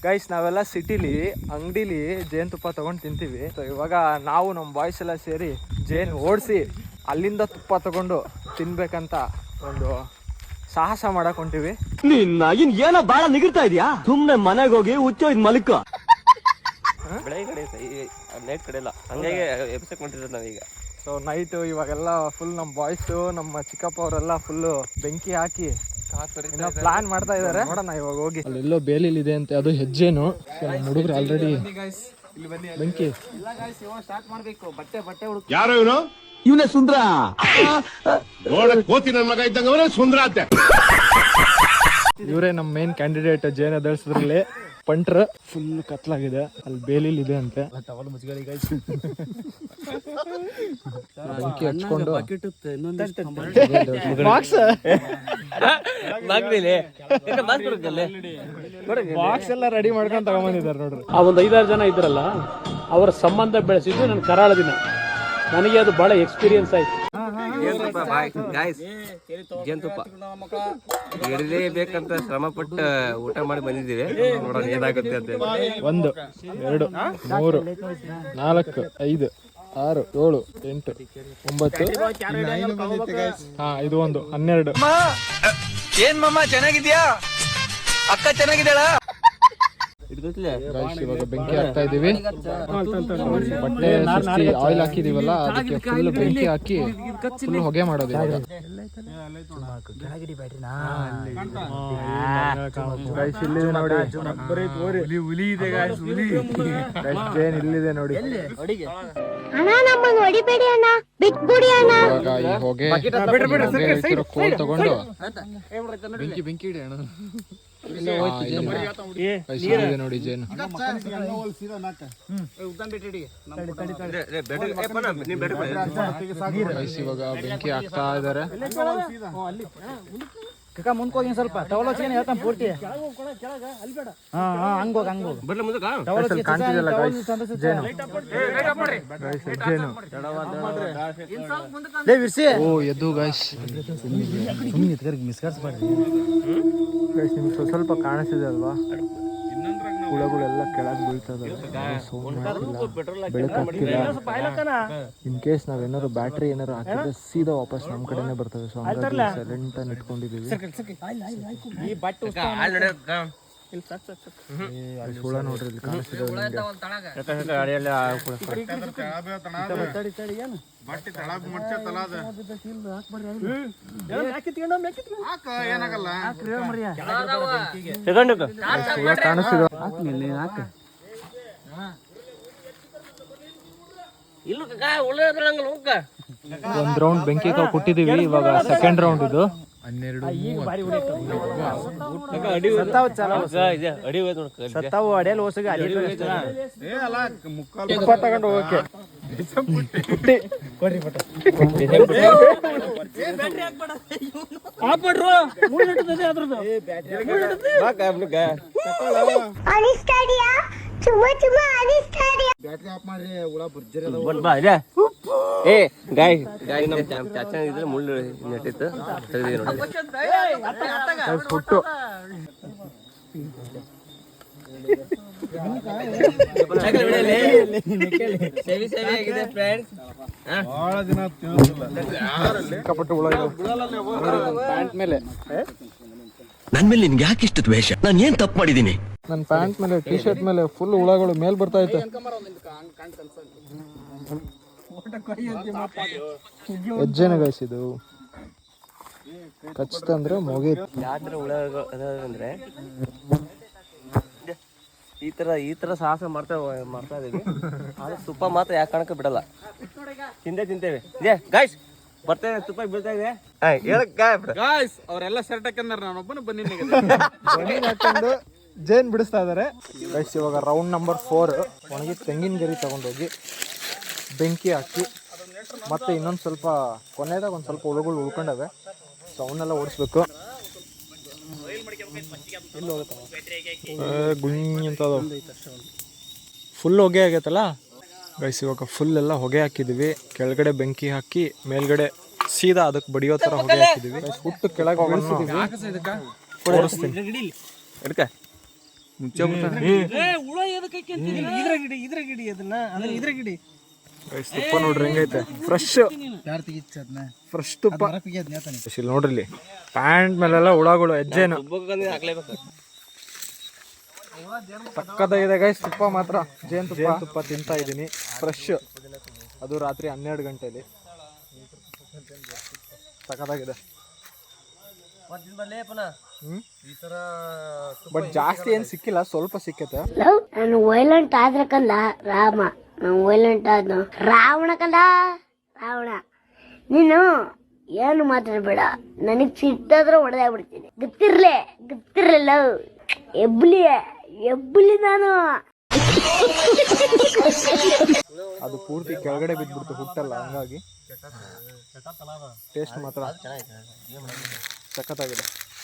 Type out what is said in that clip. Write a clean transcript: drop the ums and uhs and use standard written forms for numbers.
Guys ನಾವೆಲ್ಲ ಸಿಟಿಲಿ ಅಂಗಡಿಲಿ ಜೇನುತುಪ್ಪ ತಗೊಂಡು ತಿಂತೀವಿ. ಇವಾಗ ನಾವು ನಮ್ಮ ಬಾಯ್ಸ್ ಎಲ್ಲ ಸೇರಿ ಜೇನು ಓಡಿಸಿ ಅಲ್ಲಿಂದ ತುಪ್ಪ ತಗೊಂಡು ತಿನ್ಬೇಕಂತ ಒಂದು ಸಾಹಸ ಮಾಡಕ್ ಹೊಂಟಿವಿ. ಏನೋ ಬಾಳ ನಿಗಿರ್ತಾ ಇದೆಯಾ? ಸುಮ್ನೆ ಮನೆಗೆ ಹೋಗಿ ಹುಚ್ಚೋ ಇದ್ ಮಲಿಕ ಬೆಳಗ್ಗೆ ಕಡೆ ನೈಟ್ ಕಡೆ ಇಲ್ಲ, ಹಂಗಾಗಿ ಎಬ್ಸಕ್ ಹೊಂಟಿರೋದು ನಾವೀಗ. ಸೊ ನೈಟು ಇವಾಗೆಲ್ಲ ಫುಲ್ ನಮ್ಮ ಬಾಯ್ಸು ನಮ್ಮ ಚಿಕ್ಕಪ್ಪ ಅವರೆಲ್ಲ ಫುಲ್ಲು ಬೆಂಕಿ ಹಾಕಿ ಪ್ಲಾನ್ ಮಾಡ್ತಾ ಇದಾರೆ. ನೋಡೋಣ ಇವಾಗ ಹೋಗಿ. ಅಲ್ಲೆಲ್ಲೋ ಬೇಲಿಲ್ ಇದೆ ಅಂತೆ, ಅದು ಹೆಜ್ಜೆನು. ನಮ್ಮ ಹುಡುಗರು ಆಲ್ರೆಡಿ ಬೆಂಕಿ ಸ್ಟಾರ್ಟ್ ಮಾಡ್ಬೇಕು. ಬಟ್ಟೆ ಯಾರೋ ಇವನು? ಇವನೇ ಸುಂದ್ರ. ಕೋತಿ ನನ್ನ ಮಗ ಇದ್ದಂಗ ಅವನೇ ಸುಂದ್ರ ಅಂತೆ. ಇವರೇ ನಮ್ಮ ಮೇನ್ ಕ್ಯಾಂಡಿಡೇಟ್ ಜೇನ್ ಎದಳ್ಸದ್ರಲ್ಲಿ. ಪಂಟ್ರ ಫುಲ್ ಕತ್ಲಾಗಿದೆ, ಅಲ್ಲಿ ಬೇಲಿಲ್ ಇದೆ ಅಂತೆ. ಬೆಂಕಿ ಹಚ್ಕೊಂಡು ಬಾಕ್ಸ್ ಎಲ್ಲ ರೆಡಿ ಮಾಡ್ಕೊಂಡು ತಗೊಂಬಂದಿದ್ದಾರೆ ನೋಡ್ರಿ. ಆ ಒಂದು 5-6 ಜನ ಇದ್ರಲ್ಲ, ಅವರ ಸಂಬಂಧ ಬೆಳೆಸಿದ್ದು ನನ್ನ ಕರಾಳ ದಿನ. ನನಗೆ ಅದು ಬಹಳ ಎಕ್ಸ್ಪೀರಿಯನ್ಸ್ ಆಯ್ತು. ಜೇನುತುಪ್ಪ ಹಿಡಿಲೇಬೇಕಂತ ಶ್ರಮ ಪಟ್ಟು ಊಟ ಮಾಡಿ ಬಂದಿದ್ದೀವಿ. ನೋಡೋಣ ಏನಾಗುತ್ತೆ ಅಂತ. 1 2 3 4 5 6 7 8 9 ಹಾ ಇದು 1 12. ಏನ್ ಮಾಮ ಚೆನ್ನಾಗಿದ್ಯಾ? ಅಕ್ಕ ಚೆನ್ನಾಗಿದ್ದಾಳ? ಇವಾಗ ಬೆಂಕಿ ಹಾಕ್ತಾ ಇದೀವಿ. ಬಟ್ಟೆ ಆಯಿಲ್ ಹಾಕಿದೀವಲ್ಲ, ಅದಕ್ಕೆ ಫುಲ್ ಬೆಂಕಿ ಹಾಕಿ ಫುಲ್ ಹೊಗೆ ಮಾಡೋದು. ಇವಾಗ ಇಲ್ಲಿದೆ ನೋಡಿ, ಜೇನ್ ಇಲ್ಲಿದೆ ನೋಡಿ. ಇವಾಗ ಈ ಹೊಗೆ ಕೋಲ್ ತಗೊಂಡು ಬೆಂಕಿ ಇಡಿ ಅಣ್ಣ. ನೋಡಿ ಜೇನು ಇವಾಗ ಬೆಂಕಿ ಹಾಕ್ತಾ ಇದಾರೆ. ಮುಂದ್ಕೋಗಿ ಸ್ವಲ್ಪ ಟವಲ್ ಹಚ್ಕೊಂಡು ಹೇಳ್ತಾನೆ ಪೂರ್ತಿ. ಹಂಗೋಗ ಕಾಣ್ತಿದೆಯಲ್ಲ ಜೇನು. ಓ ಎದ್ದು ಗಾಯ್ಸ್, ನಿಮ್ಗೆ ಸ್ವಲ್ಪ ಕಾಣಿಸ್ತಿದೆ ಅಲ್ವಾ? ಹುಳಗಳೆಲ್ಲ ಕೆಳಗೆ ಬೀಳ್ತದೆ, ಬೆಳಕು ಹಾಕ್ತಿಲ್ಲ. ಇನ್ ಕೇಸ್ ನಾವೇನಾದ್ರು ಬ್ಯಾಟ್ರಿ ಏನಾರು ಹಾಕಿದ್ರೆ ಸೀದಾ ವಾಪಸ್ ನಮ್ಮ ಕಡೆನೆ ಬರ್ತವೆ. ಸೊ ಹಂಗಾಗಿ ಸೈಲೆಂಟ್ ಆಗಿ ಇಟ್ಕೊಂಡಿದೀವಿ. ಹುಳ ನೋಡ್ರಿ ಇಲ್ಲಿ ಕಾಣಿಸ್ತಿದೆ. ಒಂದ್ ರೌಂಡ್ ಬೆಂಕಿ ಕೊಟ್ಟಿದೀವಿ. ಇವಾಗ ಸೆಕೆಂಡ್ ರೌಂಡ್ ಇದು. 12 ಸತ್ತಾವು ಅಡಿಯಲ್ಲಿ ಹೋಸಗೆ ತಗೊಂಡು ಹೋಗಕ್ಕೆ ಮುಳ್ಳು ನೆಟ್ಟಿತ್ತು. ನನ್ ಮೇಲೆ ನಿನ್ಗೆ ಯಾಕೆ ಇಷ್ಟ ದ್ವೇಷ? ನಾನು ಏನ್ ತಪ್ಪು ಮಾಡಿದೀನಿ? ನನ್ನ ಪ್ಯಾಂಟ್ ಮೇಲೆ ಟಿ ಶರ್ಟ್ ಮೇಲೆ ಫುಲ್ ಹುಳಗಳು ಮೇಲ್ ಬರ್ತಾ ಐತೆ. ಹೆಜ್ಜೆನ ಗಾಯಿಸಿದು ಕಚ್ತಂದ್ರೆ ಮುಗೀತು. ಯಾವ್ದ್ರ ಹುಳ ಅಂದ್ರೆ ಈ ತರ ಸಾಹಸ ಮಾಡ್ತಾ ಇದೀವಿ. ಆದ್ರೆ ತುಪ್ಪ ಮಾತ್ರ ಯಾಕೆ ಕಾಣಕ ಬಿಡಲ್ಲ, ತಿಂತೇವೆ. ಗಾಯ್ಸ್ ಬರ್ತೇವೆ, ತುಪ್ಪ ಬೀಳ್ತಾ ಇದೆ. ಗಾಯ್ಸ್ ಅವರೆಲ್ಲ ಶರ್ಟ್ ಹಾಕಂದ್ರ ನಾನೊಬ್ಬನ ಬನ್ನಿ ಹಾಕೊಂಡು ಜೇನ್ ಬಿಡಿಸ್ತಾ ಇದಾರೆ. ಗೈಸ್ ಇವಾಗ ರೌಂಡ್ ನಂಬರ್ 4 ಒಣಗಿ ತೆಂಗಿನ ಗರಿ ತಗೊಂಡೋಗಿ ಬೆಂಕಿ ಹಾಕಿ ಮತ್ತೆ ಇನ್ನೊಂದು ಸ್ವಲ್ಪ ಕೊನೆದಾಗ ಒಂದು ಸ್ವಲ್ಪ ಹುಳುಗಳು ಉಳ್ಕೊಂಡವೆ. ಸೊ ಅವನ್ನೆಲ್ಲ ಓಡಿಸ್ಬೇಕು. ಗುಣಿ ಅಂತ ಫುಲ್ ಹೊಗೆ ಆಗೈತಲ್ಲ ಗೈಸ್. ಇವಾಗ ಫುಲ್ ಎಲ್ಲ ಹೊಗೆ ಹಾಕಿದೀವಿ. ಕೆಳಗಡೆ ಬೆಂಕಿ ಹಾಕಿ ಮೇಲ್ಗಡೆ ಸೀದಾ ಅದಕ್ಕೆ ಬಡಿಯೋ ತರ ಹೊಗೆ ಹಾಕಿದೀವಿ. ಹುಟ್ಟು ಕೆಳಗೆ ಗೈಸ್ ತುಪ್ಪ ನೋಡ್ರಿ ಹೆಂಗೈತೆ ಫ್ರೆಶ್ ಫ್ರೆಶ್ ತುಪ್ಪ. ಇಲ್ಲಿ ನೋಡ್ರಿ ಇಲ್ಲಿ ಪ್ಯಾಂಟ್ ಮೇಲೆಲ್ಲ ಹುಳಗಳು ಹೆಜ್ಜೆನು ಹಾಕ್ಲೇಬೇಕು. ಸಕ್ಕತ್ತಾಗಿದೆ ಗೈಸ್ ತುಪ್ಪ ಮಾತ್ರ. ಜೇನುತುಪ್ಪ ತಿಂತಾ ಇದ್ದೀನಿ ಫ್ರೆಶ್, ಅದು ರಾತ್ರಿ 12 ಗಂಟೆಲಿ. ಸಕ್ಕತ್ತಾಗಿದೆ. ಬಟ್ ಜಾಸ್ತಿ ಏನು ಸಿಕ್ಕಿಲ್ಲ, ಸ್ವಲ್ಪ ಸಿಕ್ಕೈತೆ. ನಾನು ವೈಲೆಂಟ್ ಆದ್ರೆ ಕಂದ ರಾಮ, ನಾನು ವೈಲೆಂಟ್ ಆದ ರಾವಣ ಕಂದ ರಾವಣ. ನೀನು ಏನು ಮಾತಾಡ್ಬೇಡ, ನನಗ್ ಸಿಟ್ಟಾದ್ರೆ ಹೊಡೆದೇ ಬಿಡ್ತೀನಿ. ಗೊತ್ತಿರ್ಲಿಲ್ಲ ಎಬ್ಬಲಿ ನಾನು. ಅದು ಪೂರ್ತಿ ಕೆಳಗಡೆ ಬಿದ್ದ್ಬಿಡ್ತು ಹುಟ್ಟಲ್ಲ, ಹಂಗಾಗಿ ಟೇಸ್ಟ್ ಮಾತ್ರ ಸಖತ್ತಾಗಿದೆ.